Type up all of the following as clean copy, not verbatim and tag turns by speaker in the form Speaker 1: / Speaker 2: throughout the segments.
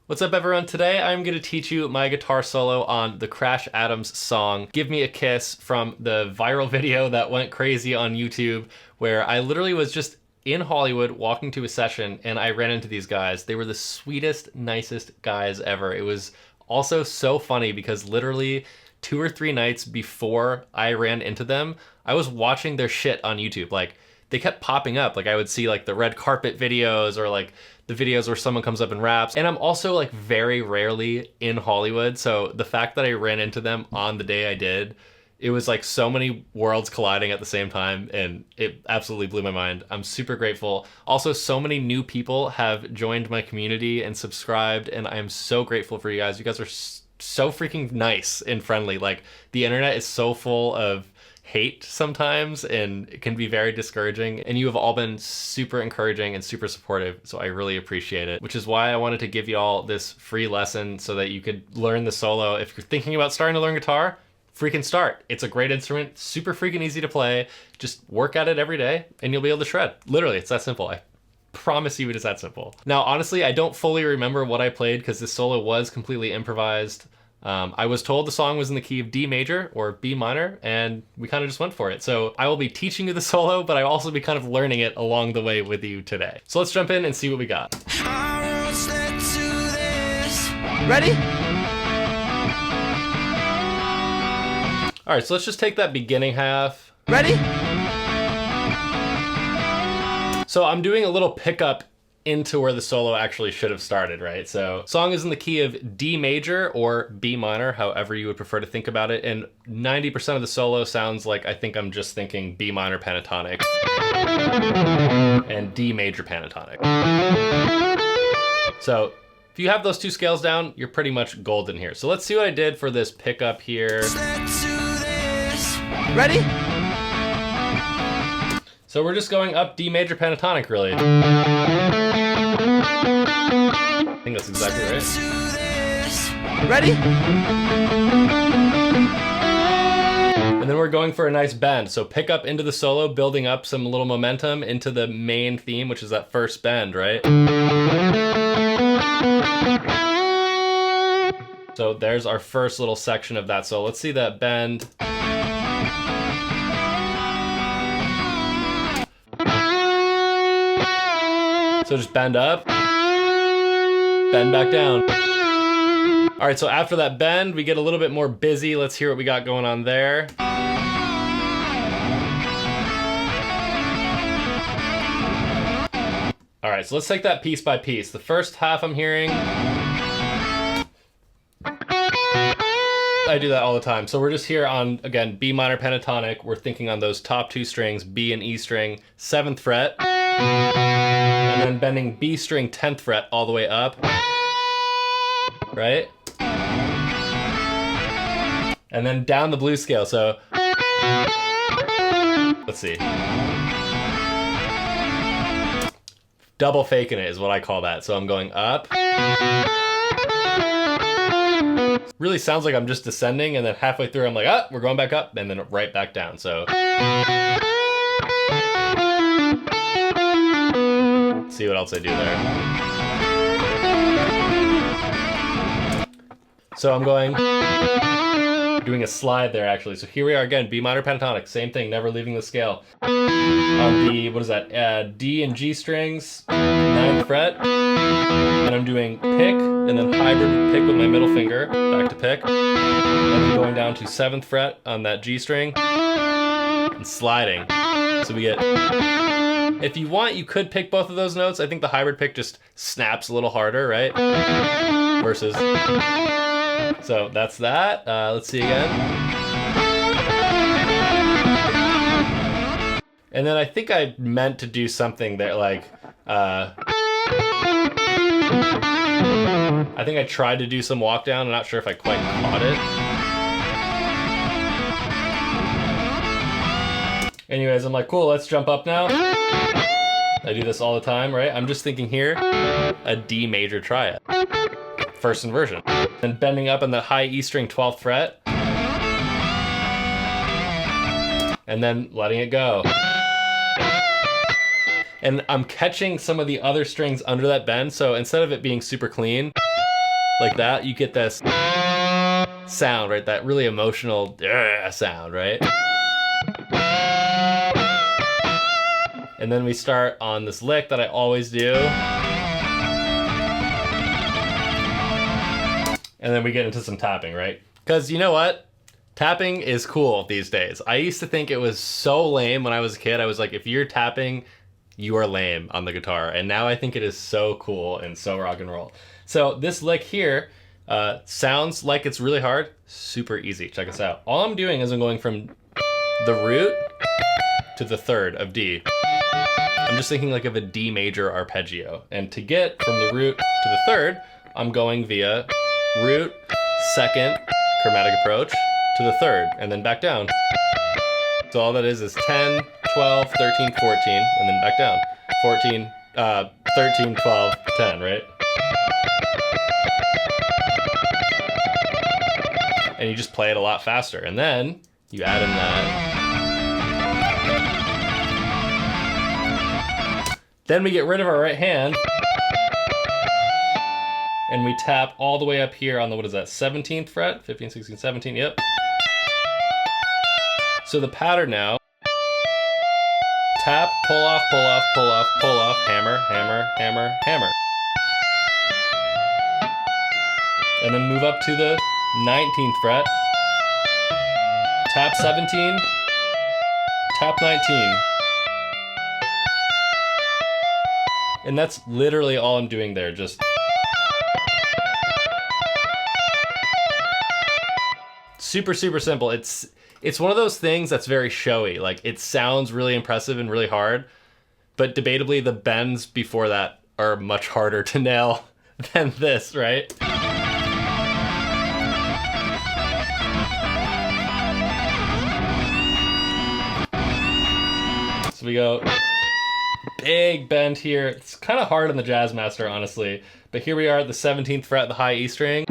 Speaker 1: What's up everyone? Today I'm going to teach you my guitar solo on the Crash Adams song, Give Me a Kiss, from the viral video that went crazy on YouTube, where I literally was just in Hollywood walking to a session and I ran into these guys. They were the sweetest, nicest guys ever. It was also so funny because literally 2 or 3 nights before I ran into them, I was watching their shit on YouTube. Like, they kept popping up. Like, I would see like the red carpet videos or like the videos where someone comes up and raps. And I'm also like very rarely in Hollywood. So the fact that I ran into them on the day I did, it was like so many worlds colliding at the same time, and it absolutely blew my mind. I'm super grateful. Also, so many new people have joined my community and subscribed, and I am so grateful for you guys. You guys are so freaking nice and friendly. Like, the internet is so full of hate sometimes, and it can be very discouraging, and you have all been super encouraging and super supportive, so I really appreciate it, which is why I wanted to give you all this free lesson so that you could learn the solo. If you're thinking about starting to learn guitar, freaking start. It's a great instrument, super freaking easy to play. Just work at it every day and you'll be able to shred. Literally, it's that simple. I promise you it is that simple. Now, honestly, I don't fully remember what I played because this solo was completely improvised. I was told the song was in the key of D major or B minor, and we kind of just went for it. So I will be teaching you the solo, but I'll also be kind of learning it along the way with you today. So let's jump in and see what we got.
Speaker 2: Ready?
Speaker 1: All right, so let's just take that beginning half.
Speaker 2: Ready?
Speaker 1: So I'm doing a little pickup into where the solo actually should have started, right? So song is in the key of D major or B minor, however you would prefer to think about it. And 90% of the solo sounds like I think I'm just thinking B minor pentatonic and D major pentatonic. So if you have those 2 scales down, you're pretty much golden here. So let's see what I did for this pickup here.
Speaker 2: Ready?
Speaker 1: So we're just going up D major pentatonic, really. I think that's exactly right.
Speaker 2: Ready?
Speaker 1: And then we're going for a nice bend. So pick up into the solo, building up some little momentum into the main theme, which is that first bend, right? So there's our first little section of that. So let's see that bend. So just bend up, bend back down. All right, so after that bend, we get a little bit more busy. Let's hear what we got going on there. All right, so let's take that piece by piece. The first half I'm hearing, I do that all the time. So we're just here on, again, B minor pentatonic. We're thinking on those top 2 strings, B and E string, 7th fret. And then bending B string 10th fret all the way up, right? And then down the blues scale, so let's see. Double faking it is what I call that. So I'm going up. Really sounds like I'm just descending, and then halfway through I'm like, oh, we're going back up, and then right back down, so. See what else I do there. So I'm doing a slide there actually. So here we are again, B minor pentatonic, same thing, never leaving the scale. On the, what is that, D and G strings, 9th fret, and I'm doing pick, and then hybrid pick with my middle finger, back to pick, and then going down to 7th fret on that G string, and sliding. So we get, if you want, you could pick both of those notes. I think the hybrid pick just snaps a little harder, right? Versus, so that's that. Let's see again. And then I think I meant to do something that like, I think I tried to do some walk down. I'm not sure if I quite caught it. Anyways, I'm like, cool, let's jump up now. I do this all the time, right? I'm just thinking here, a D major triad, first inversion. And bending up on the high E string 12th fret. And then letting it go. And I'm catching some of the other strings under that bend, so instead of it being super clean, like that, you get this sound, right? That really emotional sound, right? And then we start on this lick that I always do. And then we get into some tapping, right? Because you know what? Tapping is cool these days. I used to think it was so lame when I was a kid. I was like, if you're tapping, you are lame on the guitar. And now I think it is so cool and so rock and roll. So this lick here sounds like it's really hard. Super easy. Check this out. All I'm doing is I'm going from the root to the third of D. I'm just thinking like of a D major arpeggio. And to get from the root to the third, I'm going via root, second, chromatic approach, to the third, and then back down. So all that is 10, 12, 13, 14, and then back down. 14, 13, 12, 10, right? And you just play it a lot faster. And then you add in that. Then we get rid of our right hand. And we tap all the way up here on the, what is that, 17th fret? 15, 16, 17, yep. So the pattern now, tap, pull off, pull off, pull off, pull off, hammer, hammer, hammer, hammer. And then move up to the 19th fret, tap 17, tap 19. And that's literally all I'm doing there, just super, super simple. It's one of those things that's very showy. Like, it sounds really impressive and really hard, but debatably the bends before that are much harder to nail than this, right? So we go big bend here. It's kind of hard on the Jazz Master, honestly, but here we are at the 17th fret, the high E string.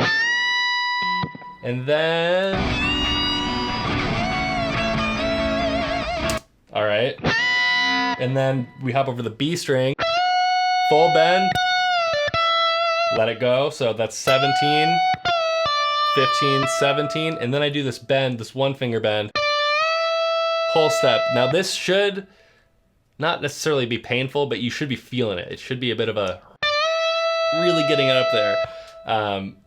Speaker 1: And then, all right. And then we hop over the B string, full bend, let it go. So that's 17, 15, 17. And then I do this bend, this one finger bend, whole step. Now this should not necessarily be painful, but you should be feeling it. It should be a bit of a really getting it up there.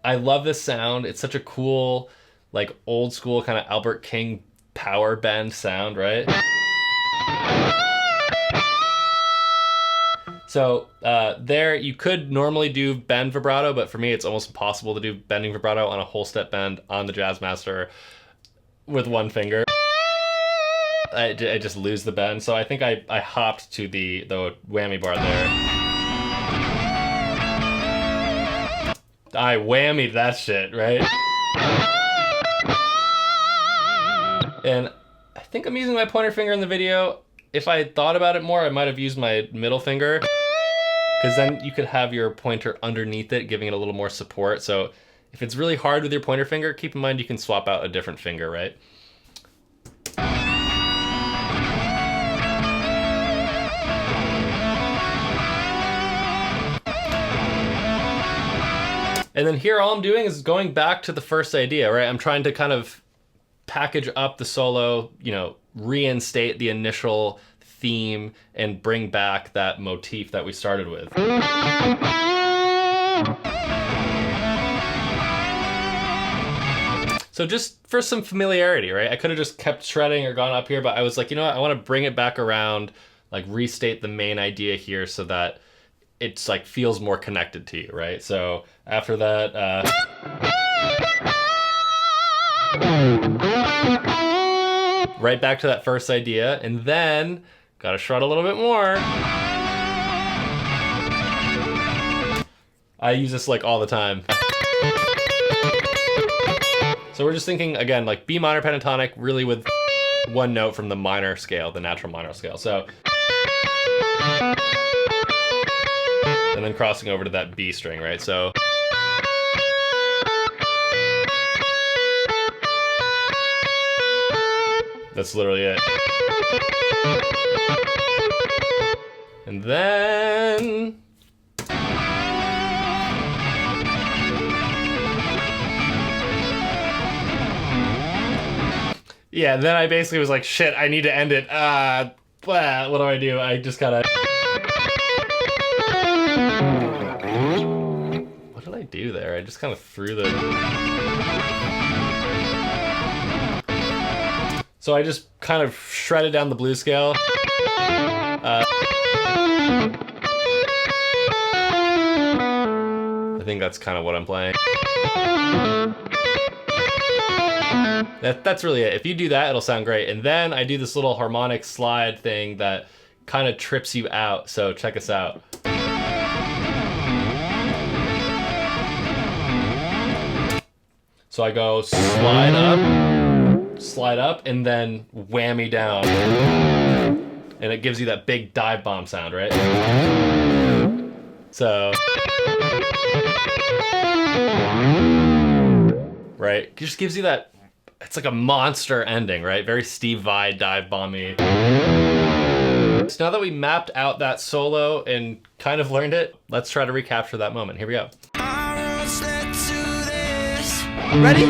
Speaker 1: I love this sound. It's such a cool, like old school kind of Albert King power bend sound, right? So there, you could normally do bend vibrato, but for me, it's almost impossible to do bending vibrato on a whole step bend on the Jazz Master with one finger. I just lose the bend. So I think I hopped to the whammy bar there. I whammied that shit, right? And I think I'm using my pointer finger in the video. If I thought about it more, I might have used my middle finger, because then you could have your pointer underneath it, giving it a little more support. So if it's really hard with your pointer finger, keep in mind you can swap out a different finger, right? And then here, all I'm doing is going back to the first idea, right? I'm trying to kind of package up the solo, you know, reinstate the initial theme and bring back that motif that we started with. So just for some familiarity, right? I could have just kept shredding or gone up here, but I was like, you know what? I want to bring it back around, like restate the main idea here so that it's like feels more connected to you, right? So after that, right back to that first idea, and then gotta shred a little bit more. I use this like all the time. So we're just thinking, again, like B minor pentatonic, really with one note from the minor scale, the natural minor scale. So, and then crossing over to that B string, right? So, that's literally it. And then Yeah, then I basically was like, shit, I need to end it. What do? I just gotta... What did I do there? I just kind of threw the... So I just kind of shredded down the blues scale. I think that's kind of what I'm playing. That's really it. If you do that, it'll sound great. And then I do this little harmonic slide thing that kind of trips you out. So check us out. So I go slide up, and then whammy down. And it gives you that big dive bomb sound, right? So... Right? It just gives you that... It's like a monster ending, right? Very Steve Vai dive bomby. So now that we mapped out that solo and kind of learned it, let's try to recapture that moment. Here we go.
Speaker 2: Ready?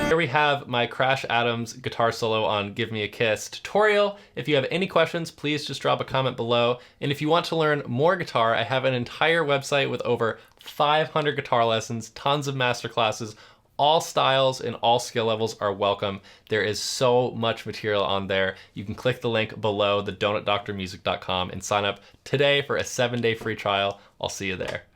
Speaker 1: Here we have my Crash Adams guitar solo on Give Me a Kiss tutorial. If you have any questions, please just drop a comment below. And if you want to learn more guitar, I have an entire website with over 500 guitar lessons, tons of masterclasses. All styles and all skill levels are welcome. There is so much material on there. You can click the link below, thedonutdoctormusic.com, and sign up today for a 7-day free trial. I'll see you there.